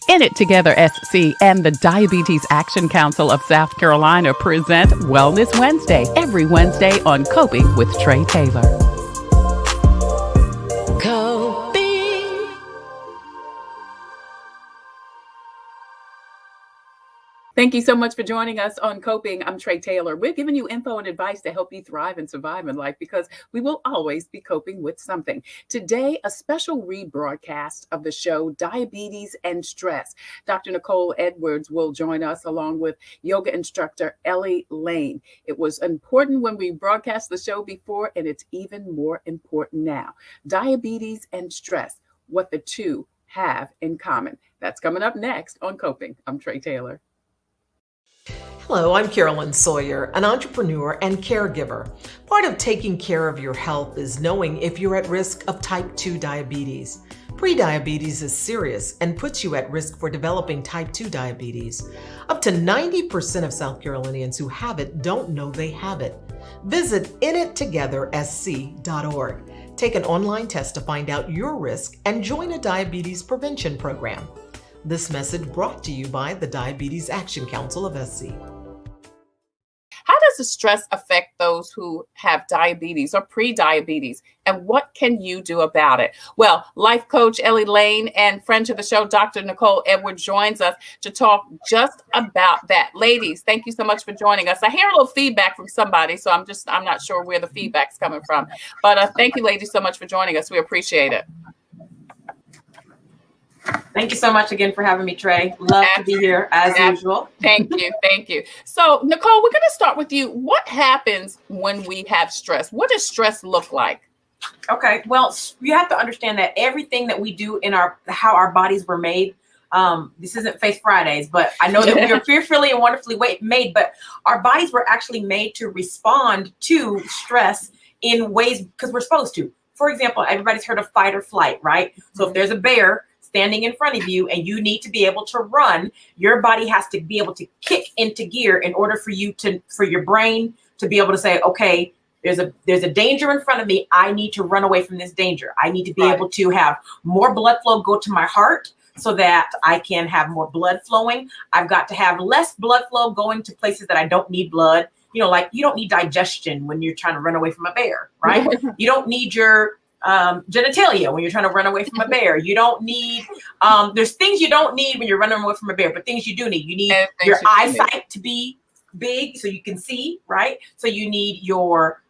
In It Together SC and the Diabetes Action Council of South Carolina present Wellness Wednesday every Wednesday on Coping with Tre Tailor. Coping. Thank you so much for joining us on Coping. I'm Tre Tailor. We're giving you info and advice to help you thrive and survive in life because we will always be coping with something. Today, a special rebroadcast of the show Diabetes and Stress. Dr. Nicole Edwards will join us along with yoga instructor Ellie Lane. It was important when we broadcast the show before, and it's even more important now. Diabetes and stress, what the two have in common. That's coming up next on Coping. I'm Tre Tailor. Hello, I'm Carolyn Sawyer, an entrepreneur and caregiver. Part of taking care of your health is knowing if you're at risk of type 2 diabetes. Prediabetes is serious and puts you at risk for developing type 2 diabetes. Up to 90% of South Carolinians who have it don't know they have it. Visit inittogethersc.org. Take an online test to find out your risk and join a diabetes prevention program. This message brought to you by the Diabetes Action Council of SC. How does the stress affect those who have diabetes or pre-diabetes? And what can you do about it? Well, life coach Ellie Lane and friend to the show, Dr. Nicole Edwards, joins us to talk just about that. Ladies, thank you so much for joining us. I hear a little feedback from somebody, so I'm not sure where the feedback's coming from. But thank you, ladies, so much for joining us. We appreciate it. Thank you so much again for having me, Tre. Love to be here as usual. Thank you. Thank you. So, Nicole, we're going to start with you. What happens when we have stress? What does stress look like? Okay. Well, you have to understand that everything that we do in how our bodies were made, this isn't Faith Fridays, but I know that we are fearfully and wonderfully made, but our bodies were actually made to respond to stress in ways because we're supposed to. For example, everybody's heard of fight or flight, right? So if there's a bear standing in front of you and you need to be able to run, your body has to be able to kick into gear in order for your brain to be able to say, okay, there's a danger in front of me. I need to run away from this danger. I need to be able to have more blood flow go to my heart so that I can have more blood flowing. I've got to have less blood flow going to places that I don't need blood. You know, like you don't need digestion when you're trying to run away from a bear, right? You don't need your genitalia when you're trying to run away from a bear. You don't need, there's things you don't need when you're running away from a bear, but things you do need. You need your eyesight to be big so you can see, right? So you need your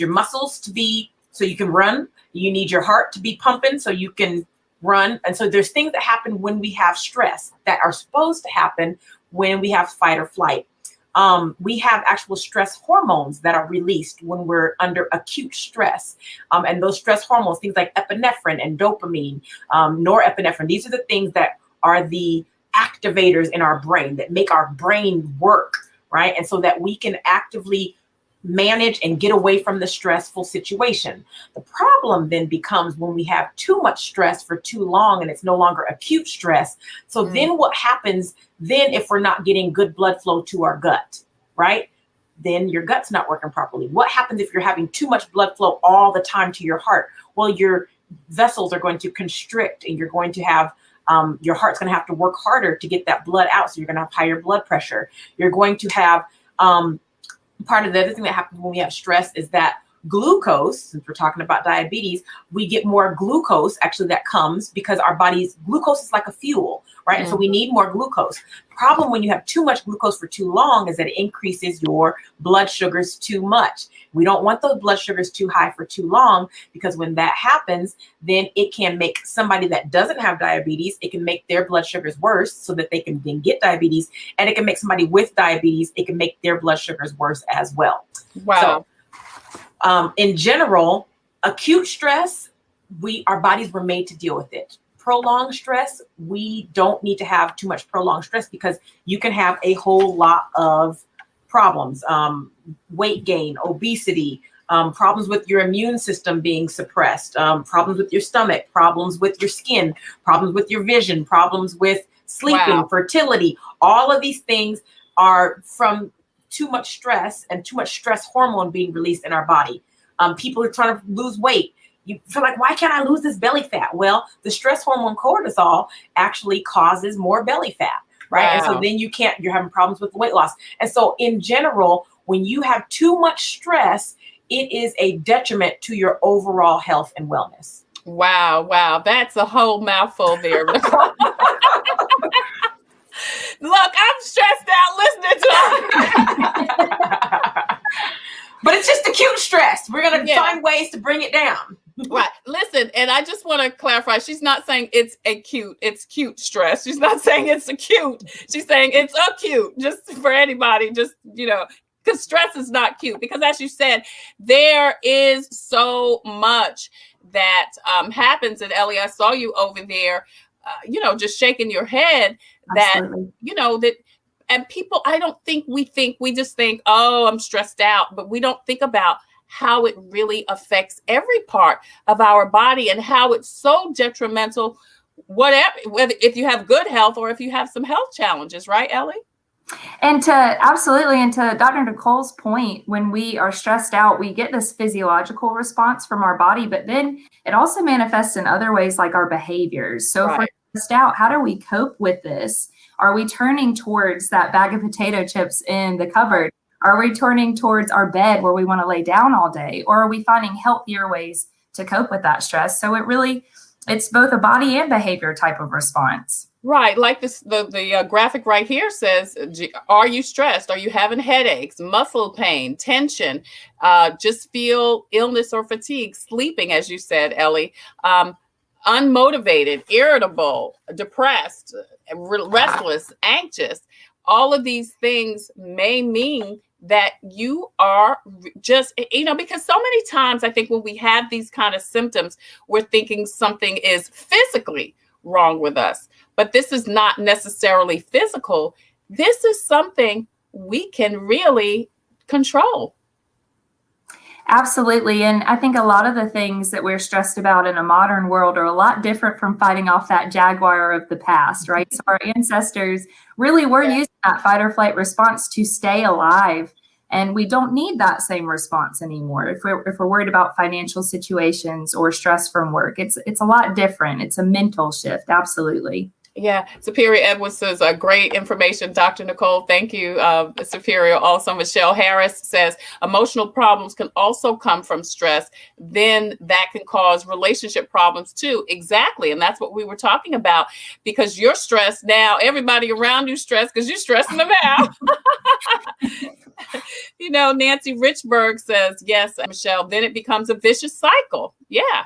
muscles to be, so you can run. You need your heart to be pumping so you can run. And so there's things that happen when we have stress that are supposed to happen when we have fight or flight. We have actual stress hormones that are released when we're under acute stress. And those stress hormones, things like epinephrine and dopamine, norepinephrine, these are the things that are the activators in our brain that make our brain work, right? And so that we can actively manage and get away from the stressful situation. The problem then becomes when we have too much stress for too long and it's no longer acute stress. So then what happens then if we're not getting good blood flow to our gut, right? Then your gut's not working properly. What happens if you're having too much blood flow all the time to your heart? Well, your vessels are going to constrict and you're going to have your heart's going to have to work harder to get that blood out. So you're going to have higher blood pressure. You're going to have part of the other thing that happens when we have stress is that glucose, since we're talking about diabetes, we get more glucose actually that comes because our body's glucose is like a fuel, right? And so we need more glucose. Problem when you have too much glucose for too long is that it increases your blood sugars too much. We don't want those blood sugars too high for too long because when that happens, then it can make somebody that doesn't have diabetes, it can make their blood sugars worse so that they can then get diabetes. And it can make somebody with diabetes, it can make their blood sugars worse as well. Wow. So, in general, acute stress, our bodies were made to deal with it. Prolonged stress, we don't need to have too much prolonged stress because you can have a whole lot of problems, weight gain, obesity, problems with your immune system being suppressed, problems with your stomach, problems with your skin, problems with your vision, problems with sleeping, fertility. All of these things are from too much stress and too much stress hormone being released in our body. People are trying to lose weight. you feel like, why can't I lose this belly fat? Well, the stress hormone cortisol actually causes more belly fat, right? Wow. And so then you're having problems with weight loss. And so in general, when you have too much stress, it is a detriment to your overall health and wellness. Wow. Wow. That's a whole mouthful there. Look, I'm stressed out listening to her. But it's just acute stress. We're going to find ways to bring it down. Right. Listen, and I just want to clarify. She's not saying it's acute. It's cute stress. She's not saying it's acute. She's saying it's acute, just for anybody, just, because stress is not cute. Because as you said, there is so much that happens. And Ellie, I saw you over there, just shaking your head that, Absolutely. that, and people, we just think, oh, I'm stressed out, but we don't think about how it really affects every part of our body and how it's so detrimental, whether if you have good health or if you have some health challenges, right, Ellie? And to Dr. Nicole's point, when we are stressed out, we get this physiological response from our body, but then it also manifests in other ways, like our behaviors. So if we're stressed out, how do we cope with this? Are we turning towards that bag of potato chips in the cupboard? Are we turning towards our bed where we want to lay down all day? Or are we finding healthier ways to cope with that stress? So it's both a body and behavior type of response. Right. Like this, the graphic right here says, are you stressed? Are you having headaches, muscle pain, tension, just feel illness or fatigue, sleeping, as you said, Ellie, unmotivated, irritable, depressed, restless, anxious? All of these things may mean that you are just, because so many times I think when we have these kind of symptoms, we're thinking something is physically wrong with us. But this is not necessarily physical. This is something we can really control. Absolutely. And I think a lot of the things that we're stressed about in a modern world are a lot different from fighting off that jaguar of the past, right? So our ancestors really were using that fight or flight response to stay alive. And we don't need that same response anymore. If we're worried about financial situations or stress from work, it's a lot different. It's a mental shift. Absolutely. Yeah, Superior Edwards says great information, Dr. Nicole. Thank you, Superior. Also, Michelle Harris says emotional problems can also come from stress. Then that can cause relationship problems too. Exactly. And that's what we were talking about, because you're stressed now. Everybody around you stressed because you're stressing them out. Nancy Richburg says, yes, Michelle, then it becomes a vicious cycle. Yeah.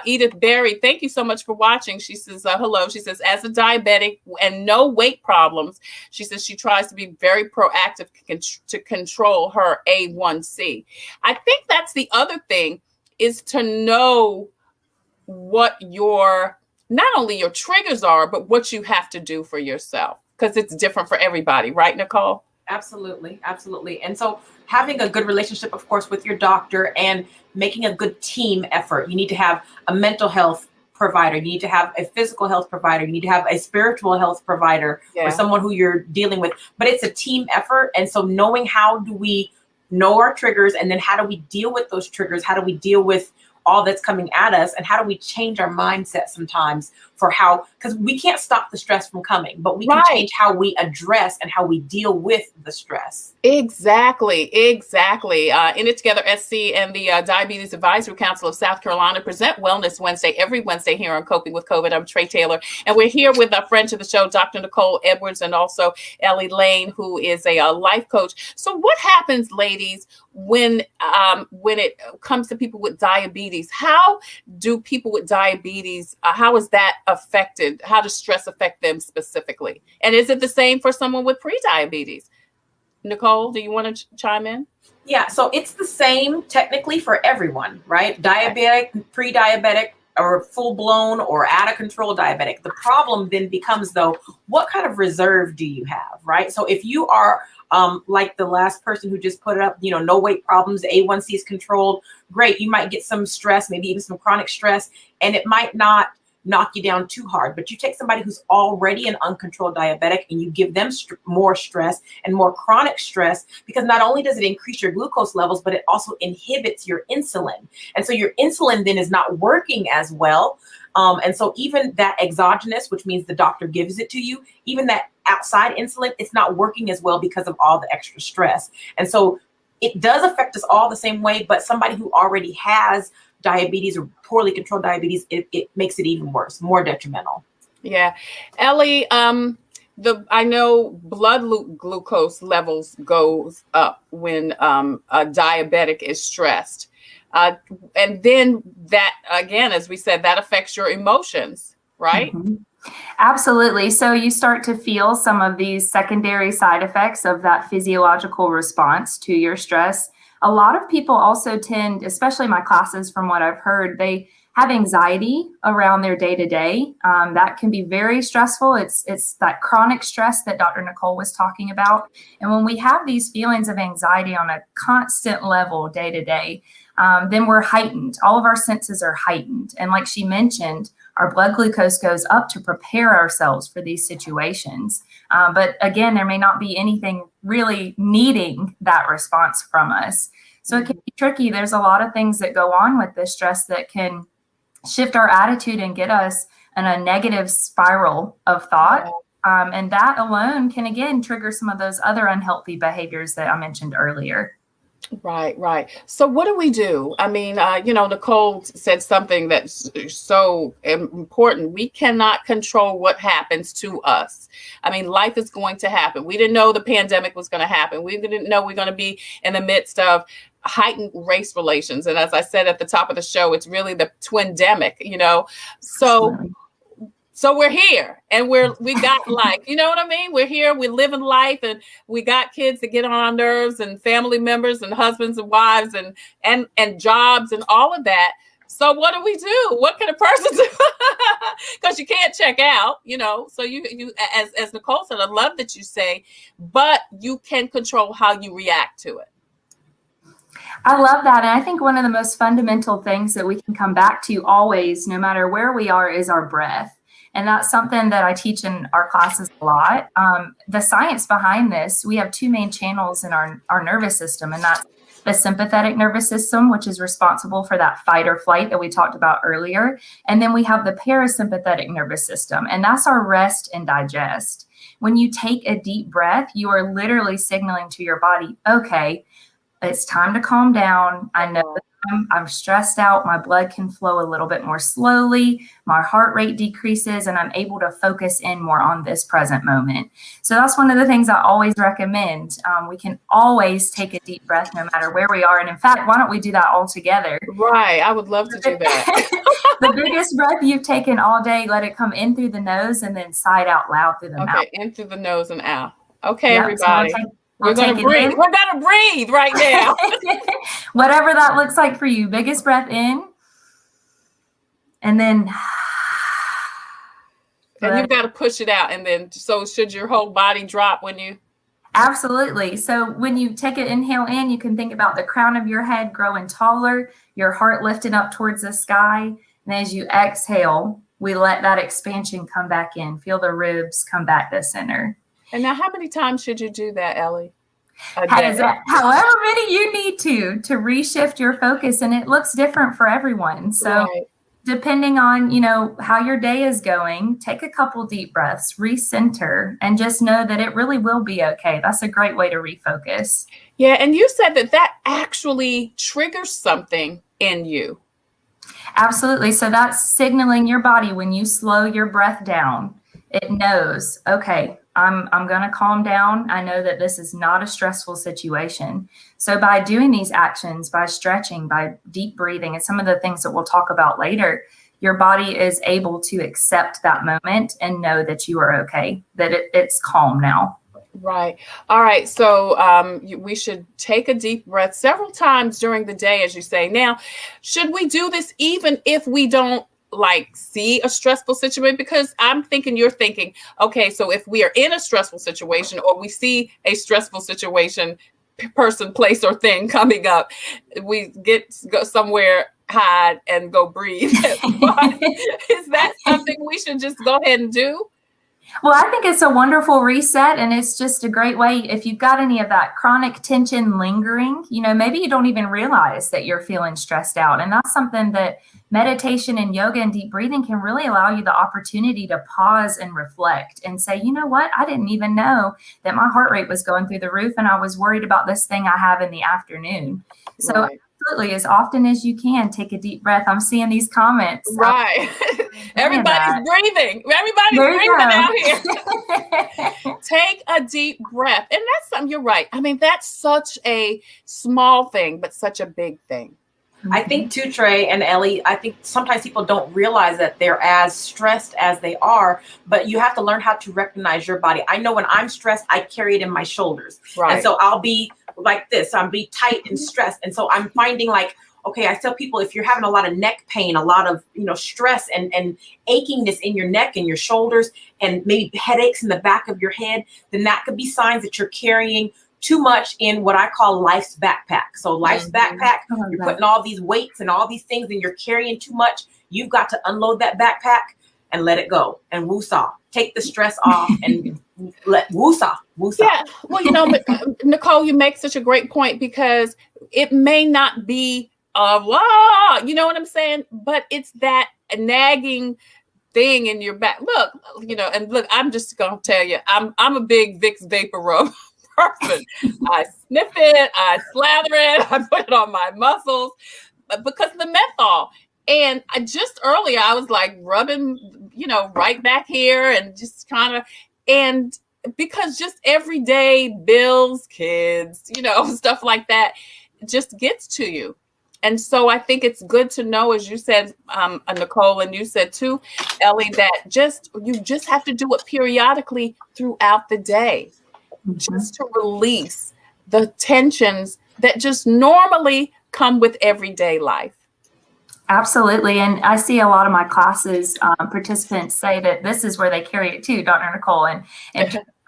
Edith Berry, thank you so much for watching. She says, hello. She says, as a diabetic and no weight problems, she says she tries to be very proactive to control her A1C. I think that's the other thing, is to know what not only your triggers are, but what you have to do for yourself, because it's different for everybody. Right, Nicole? Absolutely. Absolutely. And so having a good relationship, of course, with your doctor and making a good team effort. You need to have a mental health provider. You need to have a physical health provider. You need to have a spiritual health provider or someone who you're dealing with. But it's a team effort. And so knowing how do we know our triggers, and then how do we deal with those triggers? How do we deal with all that's coming at us, and how do we change our mindset sometimes because we can't stop the stress from coming, but we can change how we address and how we deal with the stress. Exactly. In It Together SC and the Diabetes Advisory Council of South Carolina present Wellness Wednesday every Wednesday here on Coping with COVID. I'm Tre Tailor, and we're here with our friend to the show, Dr. Nicole Edwards, and also Ellie Lane, who is a life coach. So what happens, ladies, when it comes to people with diabetes? How do people with diabetes, how is that affected? How does stress affect them specifically? And is it the same for someone with pre-diabetes? Nicole, do you want to chime in? Yeah, so it's the same technically for everyone, right? Diabetic, pre-diabetic, or full-blown or out of control diabetic. The problem then becomes, though, what kind of reserve do you have, right? So if you are like the last person who just put it up, no weight problems, A1C is controlled, great. You might get some stress, maybe even some chronic stress, and it might not knock you down too hard. But you take somebody who's already an uncontrolled diabetic and you give them more stress and more chronic stress, because not only does it increase your glucose levels, but it also inhibits your insulin. And so your insulin then is not working as well. And so even that exogenous, which means the doctor gives it to you, even that outside insulin, it's not working as well because of all the extra stress. And so it does affect us all the same way, but somebody who already has diabetes or poorly controlled diabetes, it makes it even worse, more detrimental. Yeah. Ellie, I know blood glucose levels goes up when a diabetic is stressed. And then that, again, as we said, that affects your emotions, right? Mm-hmm. Absolutely. So you start to feel some of these secondary side effects of that physiological response to your stress. A lot of people also tend, especially my classes, from what I've heard, they have anxiety around their day-to-day. That can be very stressful. It's that chronic stress that Dr. Nicole was talking about. And when we have these feelings of anxiety on a constant level day-to-day, then we're heightened. All of our senses are heightened. And like she mentioned, our blood glucose goes up to prepare ourselves for these situations. But again, there may not be anything really needing that response from us. So it can be tricky. There's a lot of things that go on with this stress that can shift our attitude and get us in a negative spiral of thought. And that alone can, again, trigger some of those other unhealthy behaviors that I mentioned earlier. Right. So what do we do? I mean, Nicole said something that's so important. We cannot control what happens to us. I mean, life is going to happen. We didn't know the pandemic was going to happen. We didn't know we're going to be in the midst of heightened race relations. And as I said at the top of the show, it's really the twindemic, So we're here and we got life, you know what I mean? We're here, we're living life, and we got kids that get on our nerves, and family members and husbands and wives and jobs and all of that. So what do we do? What can a person do? Because you can't check out, so you as Nicole said, I love that you say, but you can control how you react to it. I love that. And I think one of the most fundamental things that we can come back to always, no matter where we are, is our breath. And that's something that I teach in our classes a lot. The science behind this, we have two main channels in our nervous system, and that's the sympathetic nervous system, which is responsible for that fight or flight that we talked about earlier. And then we have the parasympathetic nervous system, and that's our rest and digest. When you take a deep breath, you are literally signaling to your body, okay, it's time to calm down. I know I'm stressed out. My blood can flow a little bit more slowly. My heart rate decreases, and I'm able to focus in more on this present moment. So that's one of the things I always recommend. We can always take a deep breath no matter where we are. And in fact, why don't we do that all together? Right. I would love to do that. The biggest breath you've taken all day, let it come in through the nose and then sigh out loud through the mouth. Okay, in through the nose and out. Okay, everybody. So we're going to breathe. We're going to breathe right now. Whatever that looks like for you. Biggest breath in. And then. And you've got to push it out. And then, so should your whole body drop when you? Absolutely. So when you take an inhale in, you can think about the crown of your head growing taller, your heart lifting up towards the sky. And as you exhale, we let that expansion come back in. Feel the ribs come back to center. And now, how many times should you do that, Ellie? However many you need to reshift your focus, and it looks different for everyone. So depending on, how your day is going, take a couple deep breaths, recenter, and just know that it really will be okay. That's a great way to refocus. Yeah. And you said that actually triggers something in you. Absolutely. So that's signaling your body when you slow your breath down. It knows, okay, I'm going to calm down. I know that this is not a stressful situation. So by doing these actions, by stretching, by deep breathing, and some of the things that we'll talk about later, your body is able to accept that moment and know that you are okay, that it's calm now. Right. All right. So we should take a deep breath several times during the day, as you say. Now, should we do this even if we don't see a stressful situation? Because you're thinking, okay, so if we are in a stressful situation or we see a stressful situation, person, place, or thing coming up, we go somewhere hide and go breathe. But is that something we should just go ahead and do? Well, I think it's a wonderful reset, and it's just a great way. If you've got any of that chronic tension lingering, maybe you don't even realize that you're feeling stressed out. And that's something that meditation and yoga and deep breathing can really allow you the opportunity to pause and reflect and say, you know what? I didn't even know that my heart rate was going through the roof, and I was worried about this thing I have in the afternoon. So Right. absolutely, as often as you can, take a deep breath. I'm seeing these comments. Right. Everybody's breathing. Everybody's There you breathing go. out here. Take a deep breath. And that's something, you're right. I mean, that's such a small thing, but such a big thing. I think too, Trey and Ellie, I think sometimes people don't realize that they're as stressed as they are, but you have to learn how to recognize your body. I know when I'm stressed, I carry it in my shoulders. Right. And so I'll be like this, I'll be tight and stressed. And so I'm finding like, okay, I tell people, if you're having a lot of neck pain, a lot of, stress and achingness in your neck and your shoulders, and maybe headaches in the back of your head, then that could be signs that you're carrying too much in what I call life's backpack. So life's backpack, you're putting all these weights and all these things and you're carrying too much. You've got to unload that backpack and let it go and woosah. Take the stress off and let woosah. Yeah. Well, but Nicole, you make such a great point, because it may not be you know what I'm saying? But it's that nagging thing in your back. Look, I'm just gonna tell you, I'm a big Vicks Vapor Rub person. I sniff it, I slather it, I put it on my muscles, because the menthol. And earlier I was like rubbing, right back here, and just and because just everyday bills, kids, stuff like that just gets to you. And so I think it's good to know, as you said, Nicole, and you said too, Ellie, that you just have to do it periodically throughout the day, just to release the tensions that just normally come with everyday life. Absolutely. And I see a lot of my classes participants say that this is where they carry it too, Dr. Nicole. And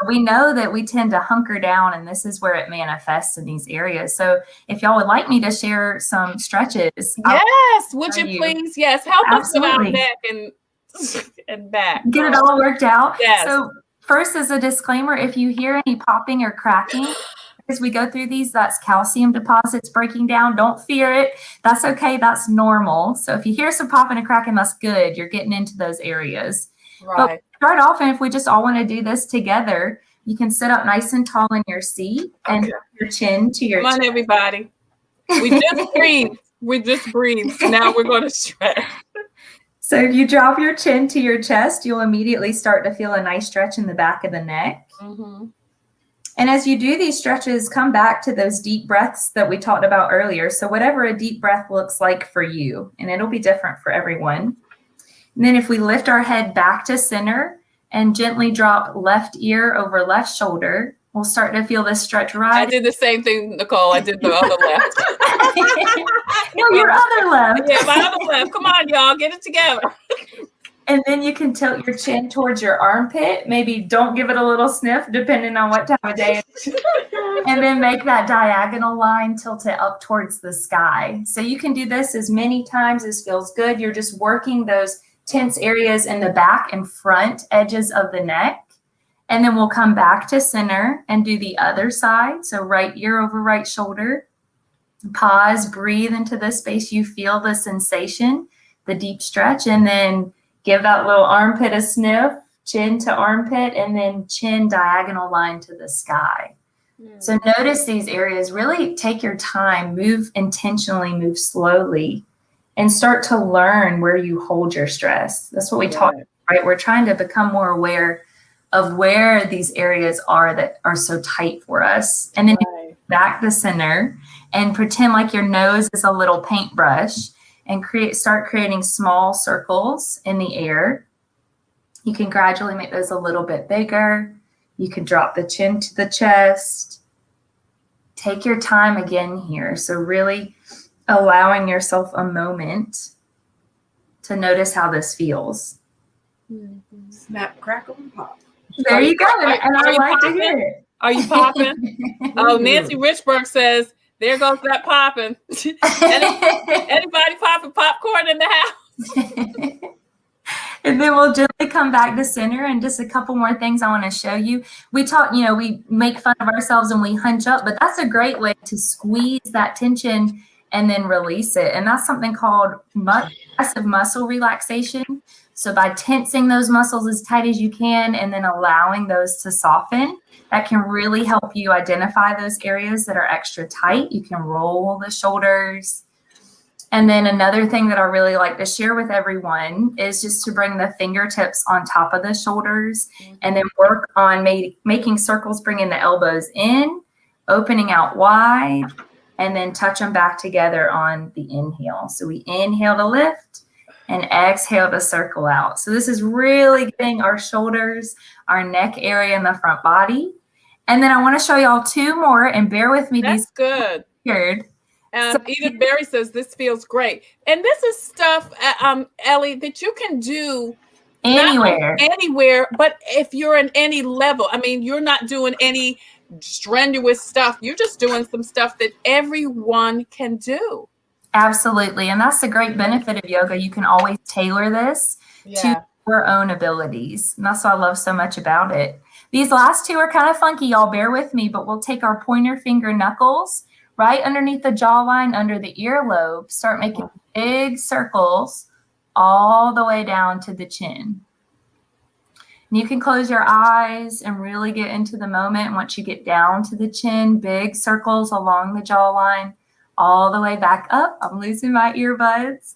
we know that we tend to hunker down, and this is where it manifests in these areas. So if y'all would like me to share some stretches. Yes. Would you please? Yes. Help us with our neck and back. Get it all worked out. Yes. So first, as a disclaimer, if you hear any popping or cracking as we go through these, that's calcium deposits breaking down. Don't fear it. That's okay. That's normal. So if you hear some popping and cracking, that's good. You're getting into those areas. Right. But start off, and if we just all want to do this together, you can sit up nice and tall in your seat and your chin to your chest. Come on, everybody. We just breathe. We just breathe. Now we're going to stretch. So if you drop your chin to your chest, you'll immediately start to feel a nice stretch in the back of the neck. Mm-hmm. And as you do these stretches, come back to those deep breaths that we talked about earlier. So whatever a deep breath looks like for you, and it'll be different for everyone. And then if we lift our head back to center and gently drop left ear over left shoulder, we'll start to feel this stretch right. I did the same thing, Nicole. I did the other left. No, your other left. Yeah, my other left. Come on, y'all. Get it together. And then you can tilt your chin towards your armpit. Maybe don't give it a little sniff, depending on what time of day it is. And then make that diagonal line tilt it up towards the sky. So you can do this as many times as feels good. You're just working those tense areas in the back and front edges of the neck. And then we'll come back to center and do the other side. So right ear over right shoulder. Pause, breathe into the space. You feel the sensation, the deep stretch, and then give that little armpit a sniff, chin to armpit, and then chin diagonal line to the sky. So notice these areas. Really take your time, move intentionally, move slowly, and start to learn where you hold your stress. That's what we talked about, right? We're trying to become more aware of where these areas are that are so tight for us. And then back to center and pretend like your nose is a little paintbrush and start creating small circles in the air. You can gradually make those a little bit bigger. You can drop the chin to the chest. Take your time again here. So really allowing yourself a moment to notice how this feels. Snap, crackle, and pop. There you go. And I like to hear it. Are you popping? Oh, Nancy Richburg says There goes that popping. Anybody popping popcorn in the house? And then we'll gently come back to center, and just a couple more things I want to show you. We talk, we make fun of ourselves and we hunch up, but that's a great way to squeeze that tension and then release it. And that's something called passive muscle relaxation. So by tensing those muscles as tight as you can and then allowing those to soften, that can really help you identify those areas that are extra tight. You can roll the shoulders. And then another thing that I really like to share with everyone is just to bring the fingertips on top of the shoulders and then work on making circles, bringing the elbows in, opening out wide, and then touch them back together on the inhale. So we inhale to lift and exhale to circle out. So this is really getting our shoulders, our neck area, and the front body. And then I want to show y'all two more, and bear with me. That's good. Weird. Edith Berry says this feels great. And this is stuff, Ellie, that you can do anywhere, but if you're in any level, I mean, you're not doing any strenuous stuff. You're just doing some stuff that everyone can do. Absolutely. And that's the great benefit of yoga. You can always tailor this to your own abilities. And that's what I love so much about it. These last two are kind of funky. Y'all bear with me, but we'll take our pointer finger knuckles right underneath the jawline, under the earlobe, start making big circles all the way down to the chin. And you can close your eyes and really get into the moment. Once you get down to the chin, big circles along the jawline, all the way back up. I'm losing my earbuds.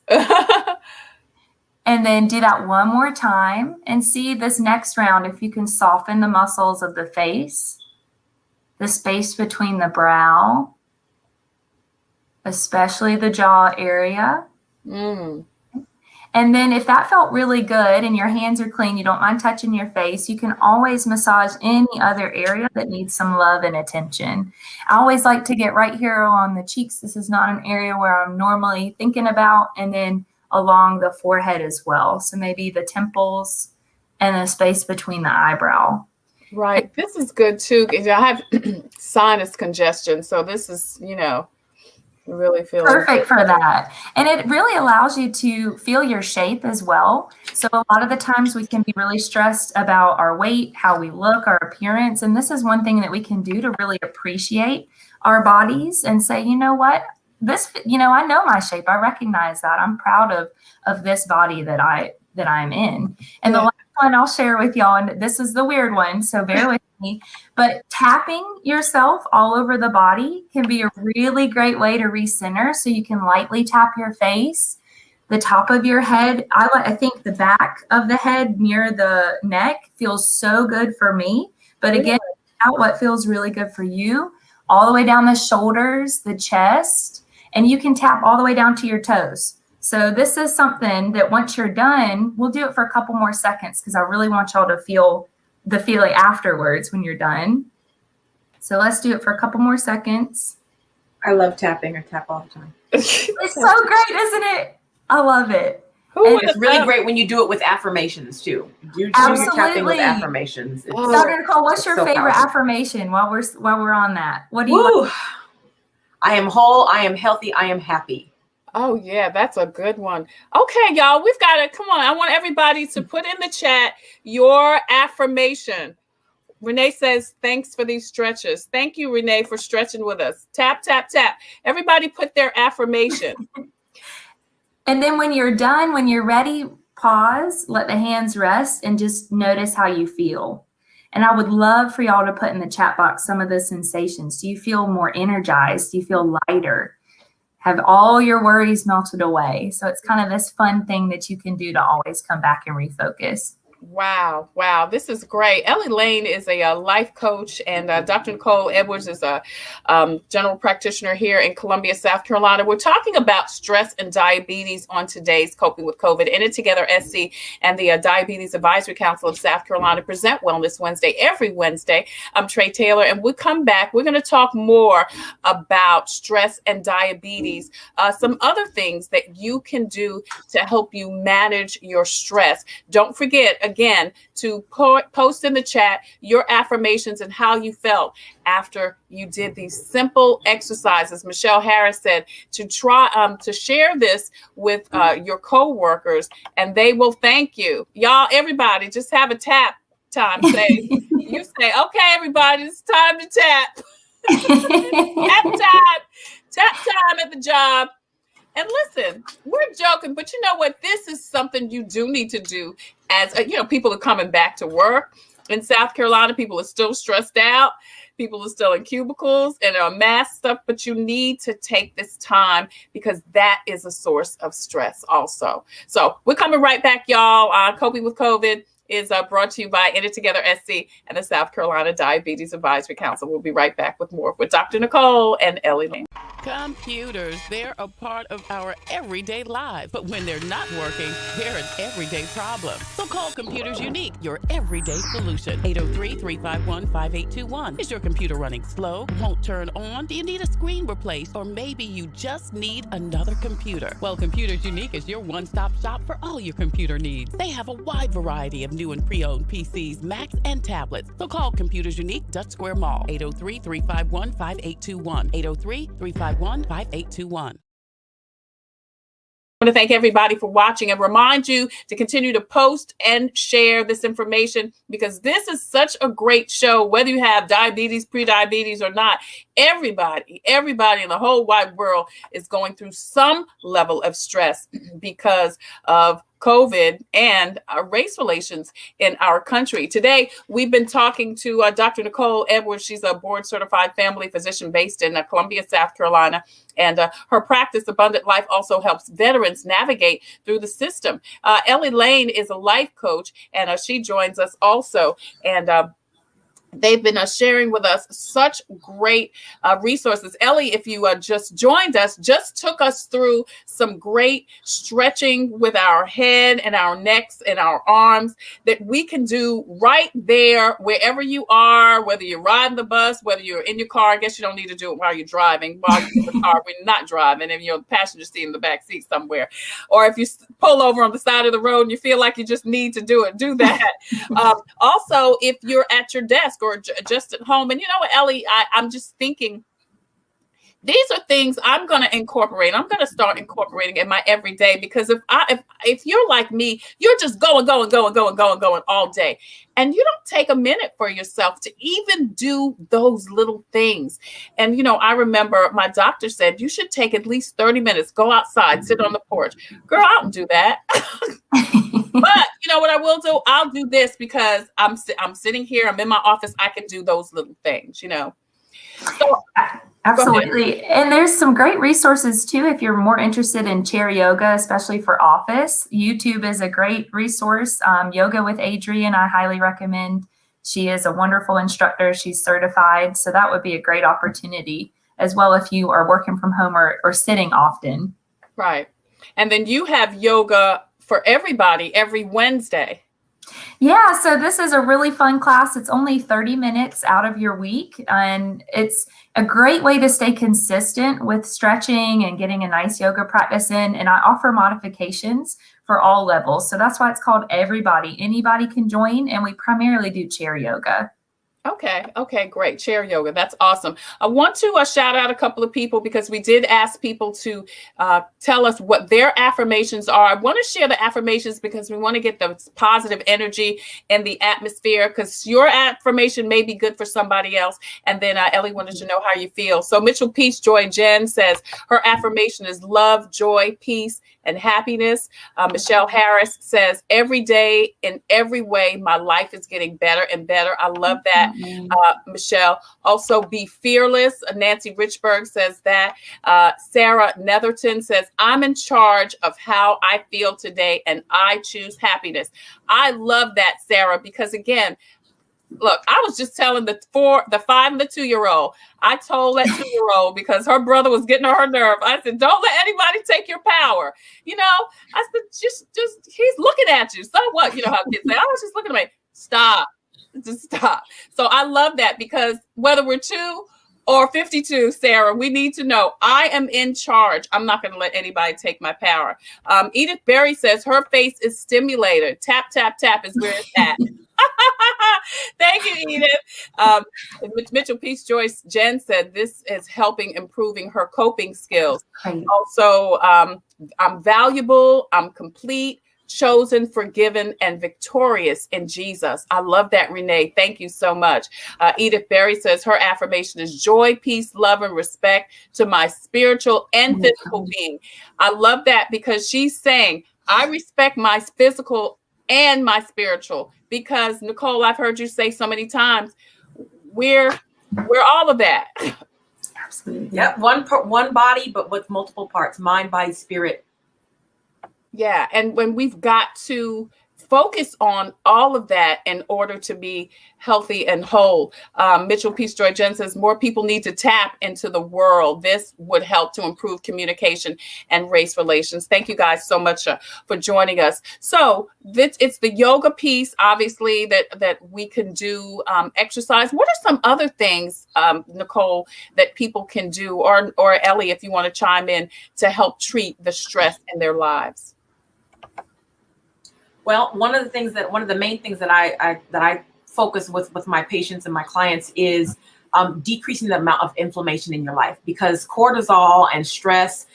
And then do that one more time and see this next round if you can soften the muscles of the face, the space between the brow, especially the jaw area. And then if that felt really good and your hands are clean, you don't mind touching your face, you can always massage any other area that needs some love and attention. I always like to get right here on the cheeks. This is not an area where I'm normally thinking about. And then along the forehead as well. So maybe the temples and the space between the eyebrow. Right. This is good too, because I have sinus congestion. So this is, really feel perfect for that. And it really allows you to feel your shape as well. So a lot of the times we can be really stressed about our weight, how we look, our appearance. And this is one thing that we can do to really appreciate our bodies and say, you know what, this, I know my shape. I recognize that. I'm proud of this body that I'm in. And the last one I'll share with y'all, and this is the weird one, so bear with me, but tapping yourself all over the body can be a really great way to recenter. So you can lightly tap your face, the top of your head. I think the back of the head near the neck feels so good for me. But again, out what feels really good for you, all the way down the shoulders, the chest, and you can tap all the way down to your toes. So this is something that once you're done, we'll do it for a couple more seconds because I really want y'all to feel the feeling afterwards when you're done. So let's do it for a couple more seconds. I love tapping. I tap all the time. It's so great, isn't it? I love it. And it's really great when you do it with affirmations too. You do your tapping with affirmations. Dr. Nicole, what's your favorite affirmation while we're on that? What do you like? I am whole, I am healthy, I am happy. Oh, yeah, that's a good one. Okay, y'all, we've got to, come on. I want everybody to put in the chat your affirmation. Renee says, thanks for these stretches. Thank you, Renee, for stretching with us. Tap, tap, tap. Everybody put their affirmation. And then when you're done, when you're ready, pause, let the hands rest, and just notice how you feel. And I would love for y'all to put in the chat box some of the sensations. Do you feel more energized? Do you feel lighter? Have all your worries melted away? So it's kind of this fun thing that you can do to always come back and refocus. Wow. This is great. Ellie Lane is a life coach, and Dr. Nicole Edwards is a general practitioner here in Columbia, South Carolina. We're talking about stress and diabetes on today's Coping with COVID. In It Together SC and the Diabetes Advisory Council of South Carolina present Wellness Wednesday every Wednesday. I'm Tre Tailor, and we come back. We're going to talk more about stress and diabetes, some other things that you can do to help you manage your stress. Don't forget, again to post in the chat your affirmations and how you felt after you did these simple exercises. Michelle Harris said to try to share this with your coworkers, and they will thank you. Y'all, everybody, just have a tap time. You say, okay, everybody, it's time to tap. Tap time at the job. And listen, we're joking, but you know what? This is something you do need to do as, people are coming back to work. In South Carolina, people are still stressed out. People are still in cubicles and are mask stuff, but you need to take this time because that is a source of stress also. So we're coming right back, y'all. Coping with COVID is brought to you by In It Together SC and the South Carolina Diabetes Advisory Council. We'll be right back with more with Dr. Nicole and Ellie Lane. Computers, they're a part of our everyday lives, but when they're not working, they're an everyday problem. So call Computers Unique, your everyday solution. 803-351-5821. Is your computer running slow? Won't turn on? Do you need a screen replaced? Or maybe you just need another computer? Well, Computers Unique is your one-stop shop for all your computer needs. They have a wide variety of new and pre-owned PCs, Macs, and tablets. So call Computers Unique, Dutch Square Mall, 803-351-5821. 803-351-5821. I want to thank everybody for watching and remind you to continue to post and share this information because this is such a great show, whether you have diabetes, pre-diabetes or not. Everybody in the whole wide world is going through some level of stress because of COVID and race relations in our country. Today, we've been talking to Dr. Nicole Edwards. She's a board certified family physician based in Columbia, South Carolina. And her practice, Abundant Life, also helps veterans navigate through the system. Ellie Lane is a life coach, and she joins us also. And they've been sharing with us such great resources. Ellie, if you just joined us, just took us through some great stretching with our head and our necks and our arms that we can do right there, wherever you are, whether you're riding the bus, whether you're in your car. I guess you don't need to do it while you're driving. While you're in the car, we're not driving, and you're the passenger seat in the back seat somewhere. Or if you pull over on the side of the road and you feel like you just need to do it, do that. Also, if you're at your desk, or just at home. And you know what, Ellie, I'm just thinking, these are things I'm going to incorporate. I'm going to start incorporating in my everyday, because if you're like me, you're just going all day. And you don't take a minute for yourself to even do those little things. And, I remember my doctor said, you should take at least 30 minutes, go outside, sit on the porch. Girl, I don't do that. But you know what I will do? I'll do this because I'm sitting here. I'm in my office. I can do those little things, So, absolutely. And there's some great resources too if you're more interested in chair yoga, especially for office. YouTube is a great resource. Yoga with Adrienne, I highly recommend. She is a wonderful instructor. She's certified. So that would be a great opportunity as well if you are working from home or sitting often. Right. And then you have yoga for everybody every Wednesday. Yeah, so this is a really fun class. It's only 30 minutes out of your week, and it's a great way to stay consistent with stretching and getting a nice yoga practice in. And I offer modifications for all levels. So that's why it's called Everybody. Anybody can join, and we primarily do chair yoga. Okay, great. Chair yoga. That's awesome. I want to shout out a couple of people because we did ask people to tell us what their affirmations are. I want to share the affirmations because we want to get the positive energy in the atmosphere, because your affirmation may be good for somebody else. And then Ellie wanted to know how you feel. So Mitchell Peace Joy Jen says her affirmation is love, joy, peace, and happiness. Michelle Harris says every day in every way, my life is getting better and better. I love that. Michelle. Also, be fearless. Nancy Richburg says that. Sarah Netherton says, I'm in charge of how I feel today and I choose happiness. I love that, Sarah, because again, look, I was just telling the 5 and the 2-year-old. I told that 2-year-old because her brother was getting on her nerve. I said, don't let anybody take your power. I said, just he's looking at you. So what? You know how kids say, I was just looking at me. Stop. Just stop. So I love that, because whether we're 2 or 52, Sarah, we need to know. I am in charge. I'm not going to let anybody take my power. Edith Berry says her face is stimulated. Tap, tap, tap is where it's at. Thank you, Edith. Mitchell Peace Joyce Jen said this is helping improving her coping skills. Right. Also, I'm valuable, I'm complete, chosen, forgiven, and victorious in Jesus. I love that, Renee. Thank you so much. Edith Berry says her affirmation is joy, peace, love, and respect to my spiritual and physical being. I love that because she's saying, I respect my physical and my spiritual, because Nicole, I've heard you say so many times, we're all of that. Absolutely. Yep. One body, but with multiple parts, mind, body, spirit. Yeah. And when we've got to focus on all of that in order to be healthy and whole. Mitchell Peace Joy Jen says more people need to tap into the world. This would help to improve communication and race relations. Thank you guys so much for joining us. So it's the yoga piece, obviously, that we can do, exercise. What are some other things, Nicole, that people can do, or Ellie, if you want to chime in, to help treat the stress in their lives? Well, one of the main things that I focus with my patients and my clients is decreasing the amount of inflammation in your life, because cortisol and stress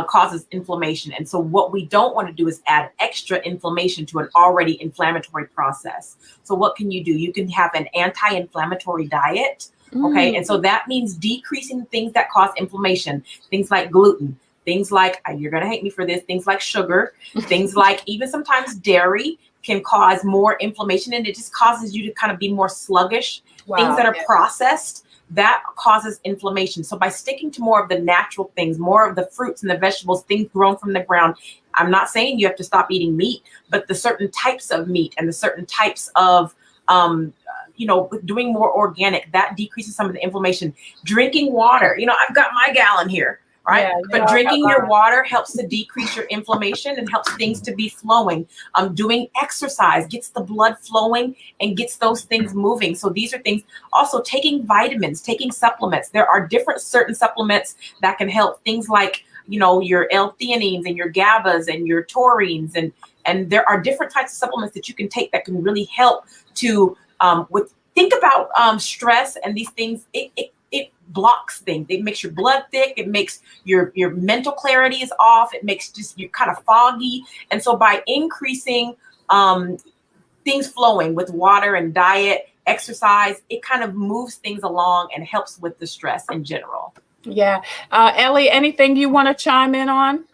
causes inflammation. And so what we don't want to do is add extra inflammation to an already inflammatory process. So what can you do? You can have an anti-inflammatory diet. Okay. And so that means decreasing things that cause inflammation, things like gluten, things like, you're going to hate me for this, things like sugar, things like even sometimes dairy can cause more inflammation, and it just causes you to kind of be more sluggish. Wow. Things that are processed, that causes inflammation. So by sticking to more of the natural things, more of the fruits and the vegetables, things grown from the ground, I'm not saying you have to stop eating meat, but the certain types of meat and the certain types of doing more organic, that decreases some of the inflammation. Drinking water, I've got my gallon here. Right. Yeah, but drinking your water helps to decrease your inflammation and helps things to be flowing. Doing exercise gets the blood flowing and gets those things moving. So these are things. Also taking vitamins, taking supplements. There are certain supplements that can help, things like, your L-theanines and your GABAs and your taurines. And there are different types of supplements that you can take that can really help to think about stress and these things. It blocks things. It makes your blood thick. It makes your mental clarity is off. It makes just you kind of foggy. And so by increasing things flowing with water and diet, exercise, it kind of moves things along and helps with the stress in general. Yeah. Ellie, anything you want to chime in on?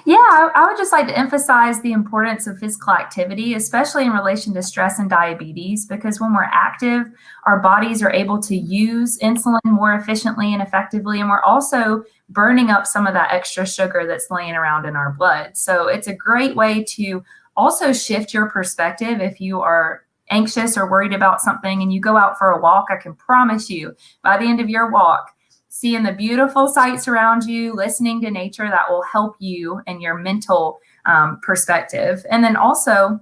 Yeah, I would just like to emphasize the importance of physical activity, especially in relation to stress and diabetes, because when we're active, our bodies are able to use insulin more efficiently and effectively, and we're also burning up some of that extra sugar that's laying around in our blood. So it's a great way to also shift your perspective. If you are anxious or worried about something and you go out for a walk, I can promise you by the end of your walk, seeing the beautiful sights around you, listening to nature, that will help you in your mental perspective. And then also,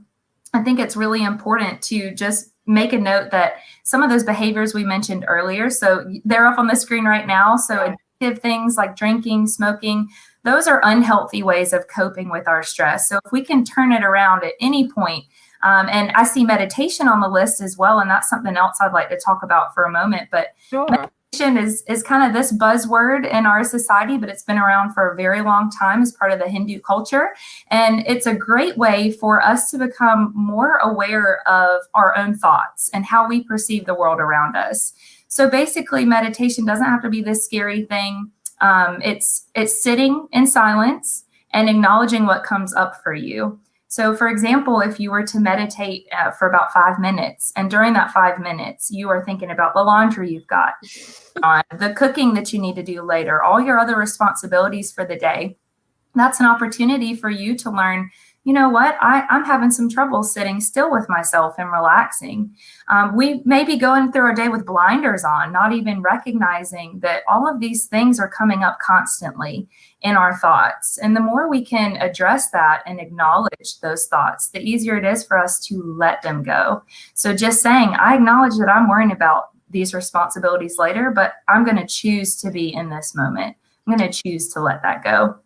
I think it's really important to just make a note that some of those behaviors we mentioned earlier, so they're up on the screen right now. So addictive things like drinking, smoking, those are unhealthy ways of coping with our stress. So if we can turn it around at any point, and I see meditation on the list as well, and that's something else I'd like to talk about for a moment. But sure. Is kind of this buzzword in our society, but it's been around for a very long time as part of the Hindu culture. And it's a great way for us to become more aware of our own thoughts and how we perceive the world around us. So basically, meditation doesn't have to be this scary thing. It's sitting in silence and acknowledging what comes up for you. So for example, if you were to meditate for about 5 minutes, and during that 5 minutes, you are thinking about the laundry you've got, the cooking that you need to do later, all your other responsibilities for the day, that's an opportunity for you to learn, you know what, I'm having some trouble sitting still with myself and relaxing. We may be going through our day with blinders on, not even recognizing that all of these things are coming up constantly in our thoughts. And the more we can address that and acknowledge those thoughts, the easier it is for us to let them go. So just saying, I acknowledge that I'm worrying about these responsibilities later, but I'm going to choose to be in this moment. I'm going to choose to let that go.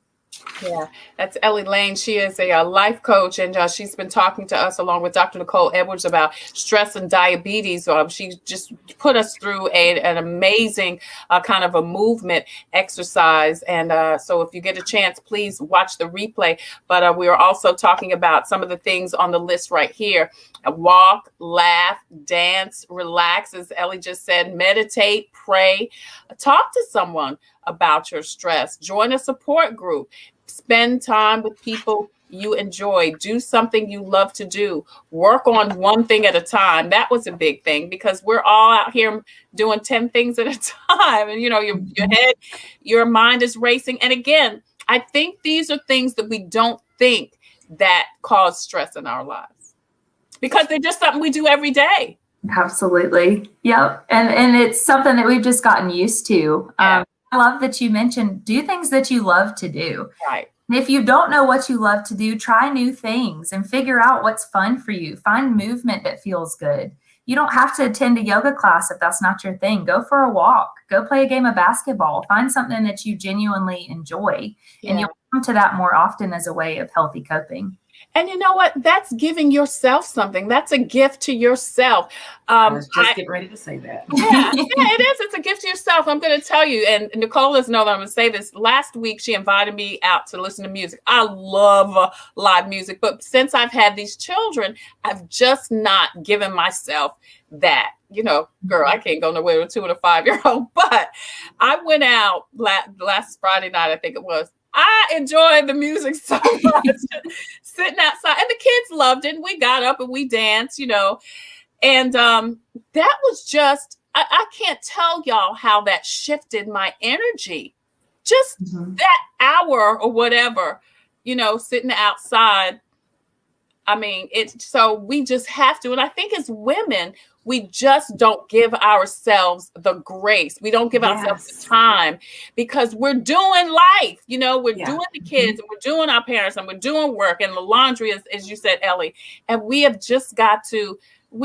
Yeah, that's Ellie Lane. She is a life coach, and she's been talking to us along with Dr. Nicole Edwards about stress and diabetes. She just put us through an amazing kind of a movement exercise. And so if you get a chance, please watch the replay. But we are also talking about some of the things on the list right here. Walk, laugh, dance, relax, as Ellie just said, meditate, pray, talk to someone about your stress, join a support group, spend time with people you enjoy, do something you love to do, work on one thing at a time. That was a big thing because we're all out here doing 10 things at a time. And, your head, your mind is racing. And again, I think these are things that we don't think that cause stress in our lives because they're just something we do every day. Absolutely. Yep. And it's something that we've just gotten used to. Yeah. I love that you mentioned do things that you love to do. Right. And if you don't know what you love to do, try new things and figure out what's fun for you. Find movement that feels good. You don't have to attend a yoga class if that's not your thing. Go for a walk. Go play a game of basketball. Find something that you genuinely enjoy. Yeah. And you'll come to that more often as a way of healthy coping. And you know what? That's giving yourself something. That's a gift to yourself. I was just getting ready to say that. Yeah, it is. It's a gift to yourself. I'm going to tell you, and Nicole doesn't know that I'm going to say this. Last week, she invited me out to listen to music. I love live music, but since I've had these children, I've just not given myself that. Girl, I can't go nowhere with 2 and a 5-year-old, but I went out last Friday night, I think it was. I enjoyed the music so much, sitting outside, and the kids loved it. And we got up and we danced, and that was just, I can't tell y'all how that shifted my energy. Just that hour or whatever, sitting outside. I mean, so we just have to. And I think as women, we just don't give ourselves the grace. We don't give ourselves the time because we're doing life. We're doing the kids and we're doing our parents and we're doing work and the laundry, as you said, Ellie. And we have just got to,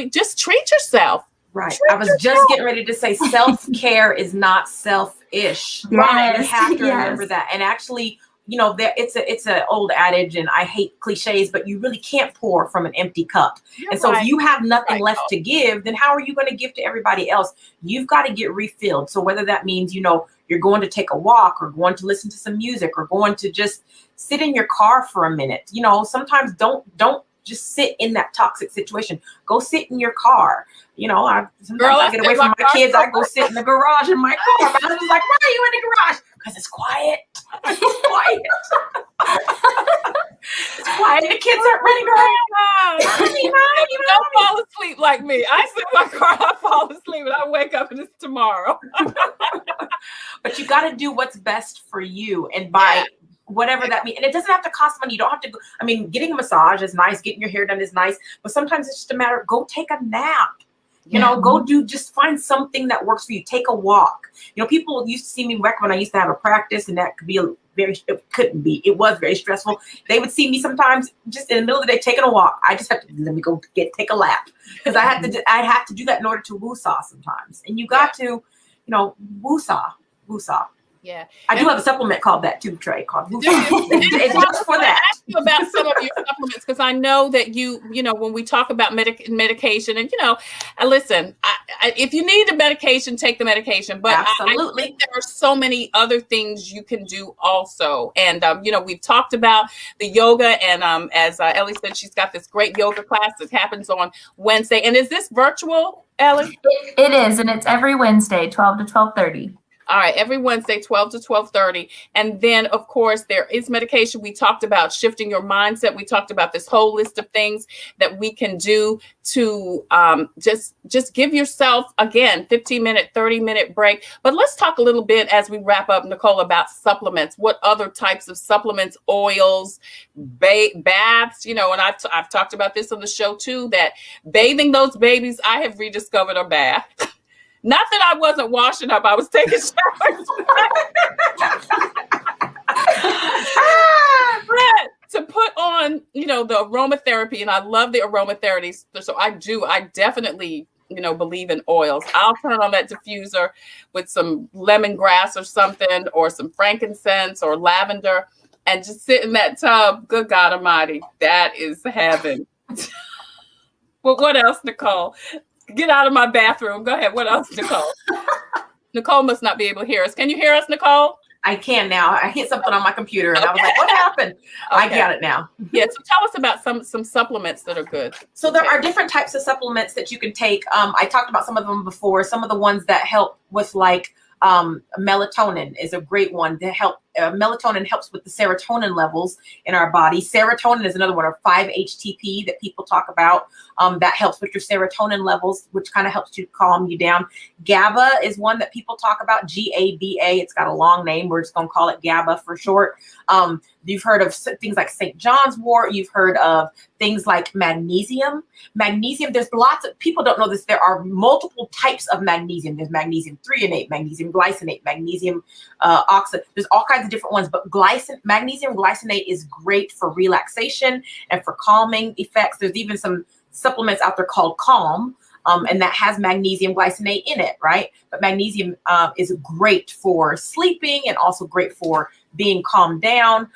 just treat yourself. Right. I was just getting ready to say self-care is not selfish. Right. You have to remember that. And actually, it's an old adage, and I hate cliches, but you really can't pour from an empty cup. And so if you have nothing left to give, then how are you going to give to everybody else? You've got to get refilled. So whether that means, you're going to take a walk or going to listen to some music or going to just sit in your car for a minute, sometimes don't just sit in that toxic situation. Go sit in your car. I get away from my kids. I go sit in the garage in my car. My husband's like, why are you in the garage? Because it's quiet. It's quiet. It's quiet. The kids aren't running around. Don't fall asleep like me. I sit in my car, I fall asleep, and I wake up and it's tomorrow. But you got to do what's best for you. And by whatever that means. And it doesn't have to cost money. You don't have to go. I mean, getting a massage is nice. Getting your hair done is nice. But sometimes it's just a matter of go take a nap. Just find something that works for you. Take a walk. People used to see me work when I used to have a practice, and that could be it was very stressful. They would see me sometimes just in the middle of the day taking a walk. I just have to let me go take a lap because I have to do that in order to woosah sometimes. And you got to, woosah. Yeah. I do have a supplement called that too, Trey, called it's just for that. I ask you about some of your supplements because I know that when we talk about medication and, listen, if you need the medication, take the medication. But absolutely. I think there are so many other things you can do also. And, we've talked about the yoga and as Ellie said, she's got this great yoga class that happens on Wednesday. And is this virtual, Ellie? It is. And it's every Wednesday, 12 to 12:30. All right, every Wednesday, 12 to 12:30. And then, of course, there is medication. We talked about shifting your mindset. We talked about this whole list of things that we can do to just give yourself, again, 15-minute, 30-minute break. But let's talk a little bit as we wrap up, Nicole, about supplements. What other types of supplements, oils, baths, and I've talked about this on the show, too, that bathing those babies, I have rediscovered a bath. Not that I wasn't washing up, I was taking showers. To put on, the aromatherapy, and I love the aromatherapy. So I definitely believe in oils. I'll turn on that diffuser with some lemongrass or something, or some frankincense or lavender, and just sit in that tub. Good God Almighty, that is heaven. Well, what else, Nicole? Get out of my bathroom. Go ahead. What else, Nicole? Nicole must not be able to hear us. Can you hear us, Nicole? I can now. I hit something on my computer and I was like, what happened? I got it now. Yeah, so tell us about some supplements that are good. So there are different types of supplements that you can take. I talked about some of them before. Some of the ones that help with melatonin is a great one to help. Melatonin helps with the serotonin levels in our body. Serotonin is another one, or 5-HTP that people talk about. That helps with your serotonin levels, which kind of helps to calm you down. GABA is one that people talk about, GABA. It's got a long name. We're just going to call it GABA for short. You've heard of things like St. John's wort. You've heard of things like magnesium. Magnesium, there's lots of, people don't know this, there are multiple types of magnesium. There's magnesium threonate, magnesium glycinate, magnesium oxalate. There's all kinds of different ones, but magnesium glycinate is great for relaxation and for calming effects. There's even some supplements out there called Calm, and that has magnesium glycinate in it, right? But magnesium is great for sleeping and also great for being calmed down.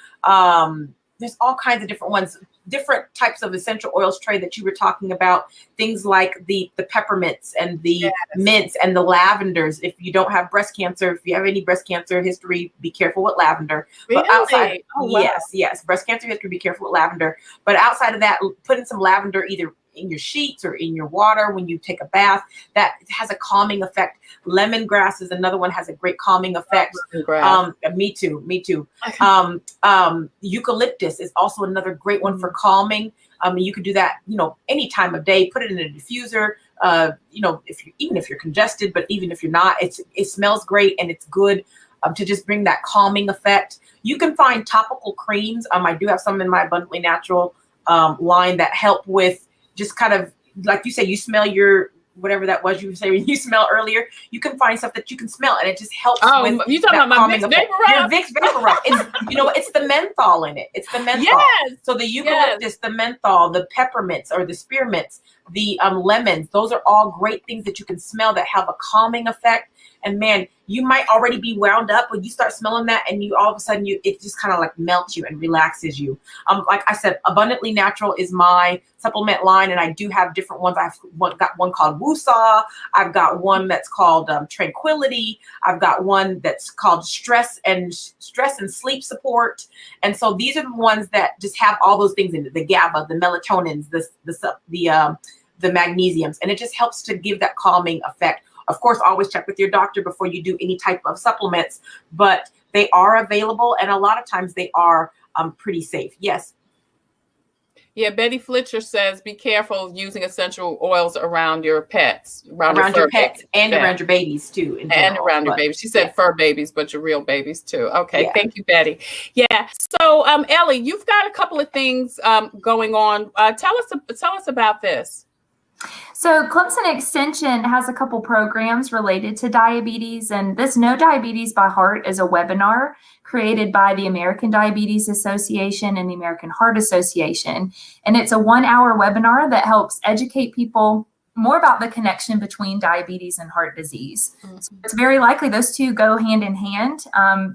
There's all kinds of different ones, different types of essential oils, Trey, that you were talking about. Things like the peppermints and the mints and the lavenders. If you don't have breast cancer, if you have any breast cancer history, be careful with lavender. Really? But outside, wow. yes, breast cancer history, be careful with lavender. But outside of that, put in some lavender either in your sheets or in your water when you take a bath. That has a calming effect. Lemongrass is another one, has a great calming effect. Me too. Eucalyptus is also another great one for calming. You can do that, any time of day. Put it in a diffuser. Even if you're congested, but even if you're not, it smells great and it's good to just bring that calming effect. You can find topical creams. I do have some in my Abundantly Natural line that help with just kind of, like you said, you smell your, whatever that was you say you smell earlier, you can find stuff that you can smell and it just helps with you talking about my Vicks Vapor Rub? Your Vicks Vapor Rub. It's the menthol in it. It's the menthol. Yes. So the eucalyptus, the menthol, the peppermints or the spearmints, the lemons, those are all great things that you can smell that have a calming effect. And man, you might already be wound up when you start smelling that, and you all of a sudden it just kind of like melts you and relaxes you. Like I said, Abundantly Natural is my supplement line, and I do have different ones. I've got one called Woosaw. I've got one that's called Tranquility. I've got one that's called Stress and Sleep Support. And so these are the ones that just have all those things in it: the GABA, the melatonins, the magnesiums, and it just helps to give that calming effect. Of course, always check with your doctor before you do any type of supplements, but they are available, and a lot of times they are pretty safe. Yes. Yeah, Betty Fletcher says, be careful using essential oils around your pets. Around your pets and around your babies, too. And around your babies. She said fur babies, but your real babies, too. Okay, Thank you, Betty. Yeah, so Ellie, you've got a couple of things going on. Tell us about this. So Clemson Extension has a couple programs related to diabetes, and this No Diabetes by Heart is a webinar created by the American Diabetes Association and the American Heart Association. And it's a 1-hour webinar that helps educate people more about the connection between diabetes and heart disease. Mm-hmm. So it's very likely those two go hand in hand.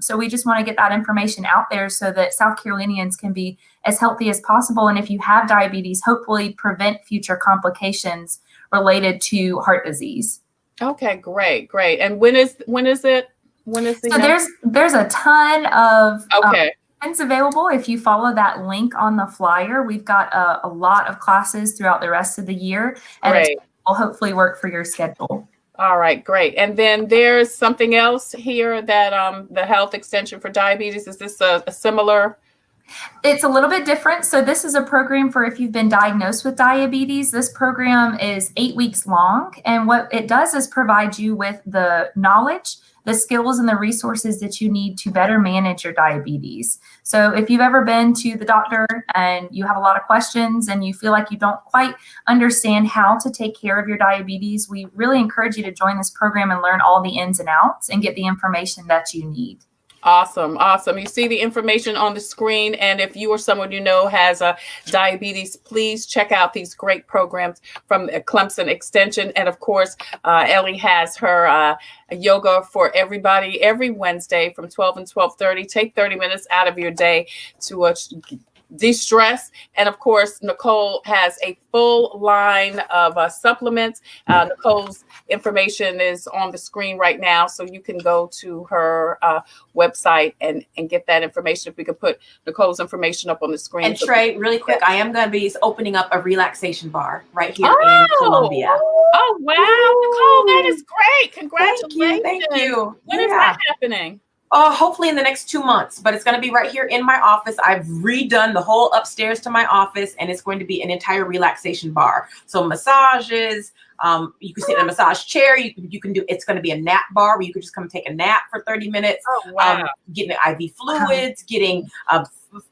So we just want to get that information out there so that South Carolinians can be as healthy as possible. And if you have diabetes, hopefully prevent future complications related to heart disease. Okay, great. And when is it? So there's a ton of events available. If you follow that link on the flyer, we've got a lot of classes throughout the rest of the year, and it will hopefully work for your schedule. All right, great. And then there's something else here that the Health Extension for Diabetes, is this a similar? It's a little bit different. So this is a program for if you've been diagnosed with diabetes. This program is 8 weeks long. And what it does is provide you with the knowledge, the skills, and the resources that you need to better manage your diabetes. So if you've ever been to the doctor and you have a lot of questions and you feel like you don't quite understand how to take care of your diabetes, we really encourage you to join this program and learn all the ins and outs and get the information that you need. Awesome. Awesome. You see the information on the screen. And if you or someone you know has diabetes, please check out these great programs from Clemson Extension. And of course, Ellie has her yoga for everybody every Wednesday from 12 and 12:30. Take 30 minutes out of your day to de-stress. And of course, Nicole has a full line of supplements. Nicole's information is on the screen right now, so you can go to her website and get that information. If we could put Nicole's information up on the screen. And Trey, really quick, I am going to be opening up a relaxation bar right here in Columbia. Oh, wow. Nicole, that is great. Congratulations. Thank you. When is that happening? Hopefully in the next 2 months, but it's going to be right here in my office. I've redone the whole upstairs to my office, and it's going to be an entire relaxation bar. So massages, you can sit in a massage chair. You can do, it's going to be a nap bar where you can just come take a nap for 30 minutes. Oh, wow. Getting IV fluids, getting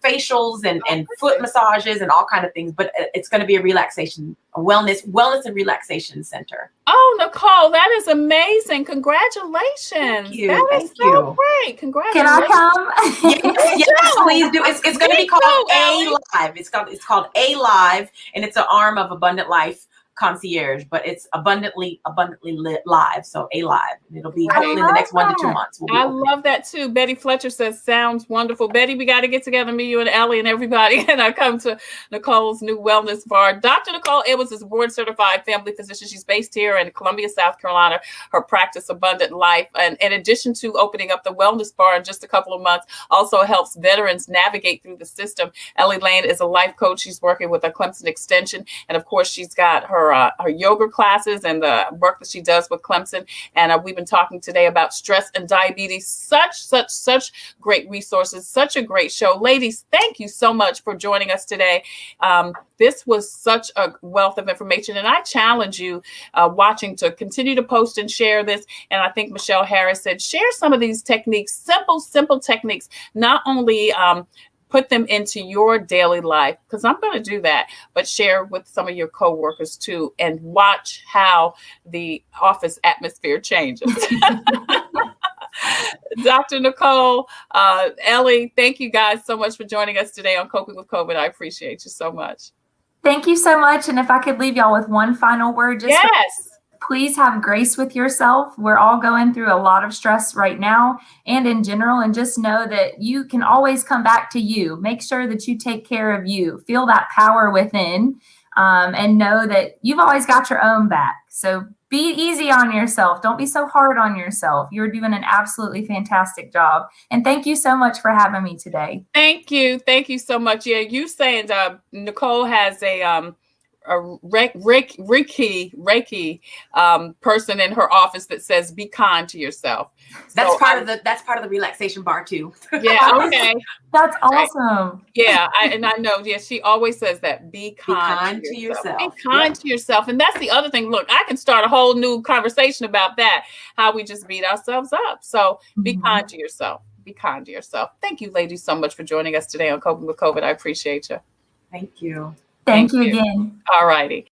facials and foot massages and all kind of things. But it's going to be a relaxation, a wellness and relaxation center. Oh, Nicole, that is amazing. Congratulations. Thank you. That is so great. Congratulations. Can I come? Yes, please do. It's going to be called A Live. It's called A Live, and it's an arm of Abundant Life Concierge, but it's abundantly live. So A Live. And it'll be hopefully in the next 1 to 2 months. I love that too. Betty Fletcher says, sounds wonderful. Betty, we got to get together, me, you, and Ellie and everybody. And I come to Nicole's new wellness bar. Dr. Nicole Edwards is a board certified family physician. She's based here in Columbia, South Carolina. Her practice, Abundant Life. And in addition to opening up the wellness bar in just a couple of months, also helps veterans navigate through the system. Ellie Lane is a life coach. She's working with a Clemson Extension. And of course, she's got her yoga classes and the work that she does with Clemson. And we've been talking today about stress and diabetes. Such great resources, such a great show. Ladies, thank you so much for joining us today. This was such a wealth of information. And I challenge you watching to continue to post and share this. And I think Michelle Harris said, share some of these techniques, simple techniques, not only put them into your daily life, because I'm going to do that, but share with some of your coworkers too, and watch how the office atmosphere changes. Dr. Nicole, Ellie, thank you guys so much for joining us today on Coping with COVID. I appreciate you so much. Thank you so much. And if I could leave y'all with one final word, please have grace with yourself. We're all going through a lot of stress right now and in general, and just know that you can always come back to you. Make sure that you take care of you. Feel that power within, and know that you've always got your own back. So be easy on yourself. Don't be so hard on yourself. You're doing an absolutely fantastic job. And thank you so much for having me today. Thank you. Thank you so much. Yeah, you saying Nicole has a Reiki person in her office that says, be kind to yourself. That's part of the relaxation bar too. Yeah. Okay. That's awesome. Yeah. I know. Yeah. She always says that. Be kind to yourself. Be kind to yourself. And that's the other thing. Look, I can start a whole new conversation about that, how we just beat ourselves up. So be kind to yourself. Be kind to yourself. Thank you, ladies, so much for joining us today on Coping with COVID. I appreciate you. Thank you. Thank you again. All righty.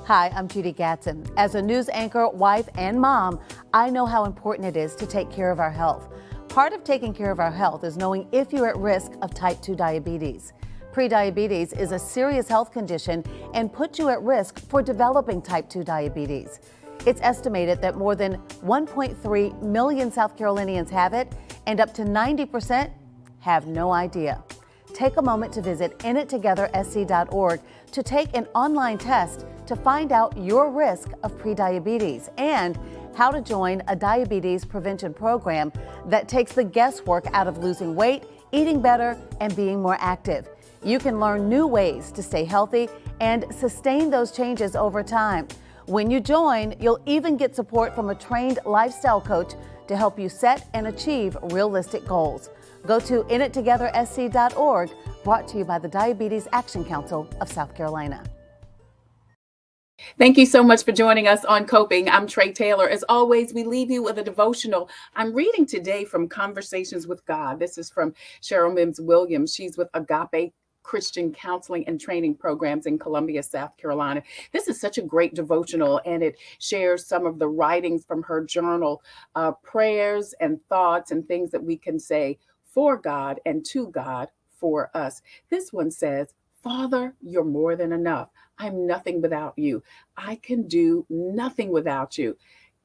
Hi, I'm Judy Gatson. As a news anchor, wife, and mom, I know how important it is to take care of our health. Part of taking care of our health is knowing if you're at risk of type 2 diabetes. Prediabetes is a serious health condition and puts you at risk for developing type 2 diabetes. It's estimated that more than 1.3 million South Carolinians have it, and up to 90% have no idea. Take a moment to visit inittogethersc.org to take an online test to find out your risk of prediabetes and how to join a diabetes prevention program that takes the guesswork out of losing weight, eating better, and being more active. You can learn new ways to stay healthy and sustain those changes over time. When you join, you'll even get support from a trained lifestyle coach to help you set and achieve realistic goals. Go to inittogethersc.org, brought to you by the Diabetes Action Council of South Carolina. Thank you so much for joining us on Coping. I'm Tre Tailor. As always, we leave you with a devotional. I'm reading today from Conversations with God. This is from Cheryl Mims Williams. She's with Agape Christian Counseling and Training Programs in Columbia, South Carolina. This is such a great devotional, and it shares some of the writings from her journal, prayers and thoughts and things that we can say for God and to God for us. This one says, Father, you're more than enough. I'm nothing without you. I can do nothing without you.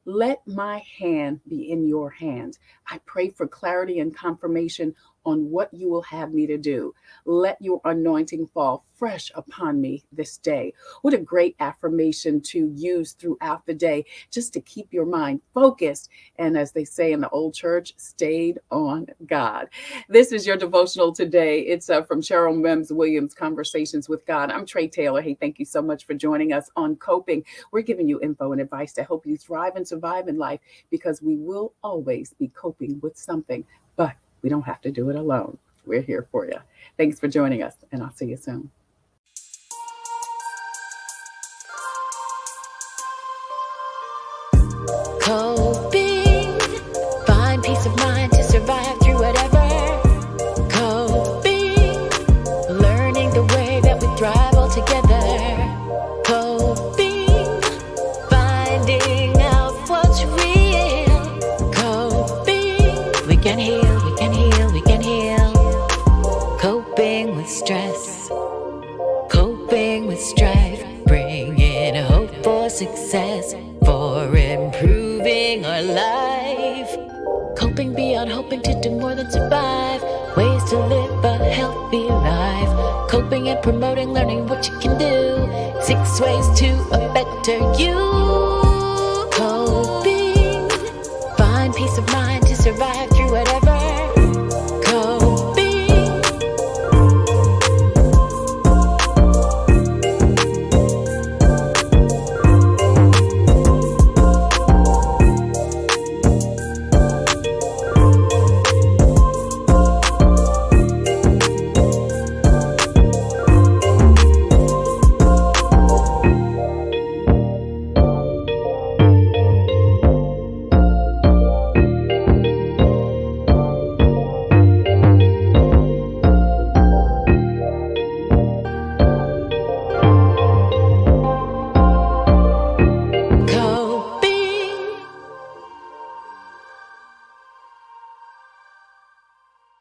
Let my hand be in your hands. I pray for clarity and confirmation on what you will have me to do. Let your anointing fall fresh upon me this day. What a great affirmation to use throughout the day, just to keep your mind focused. And as they say in the old church, stayed on God. This is your devotional today. It's from Cheryl Mims Williams, Conversations with God. I'm Tre Tailor. Hey, thank you so much for joining us on Coping. We're giving you info and advice to help you thrive and survive in life, because we will always be coping with something, but we don't have to do it alone. We're here for you. Thanks for joining us, and I'll see you soon. Coping, find peace of mind to survive through whatever. Coping, learning the way that we thrive all together. Coping, finding out what's real. Coping, we can heal, we can heal, we can heal. Coping with stress, coping with strife, bringing hope for success, for improving our life. Coping beyond hoping to do more than survive, ways to live a healthy life. Coping and promoting learning what you can do, 6 ways to a better you.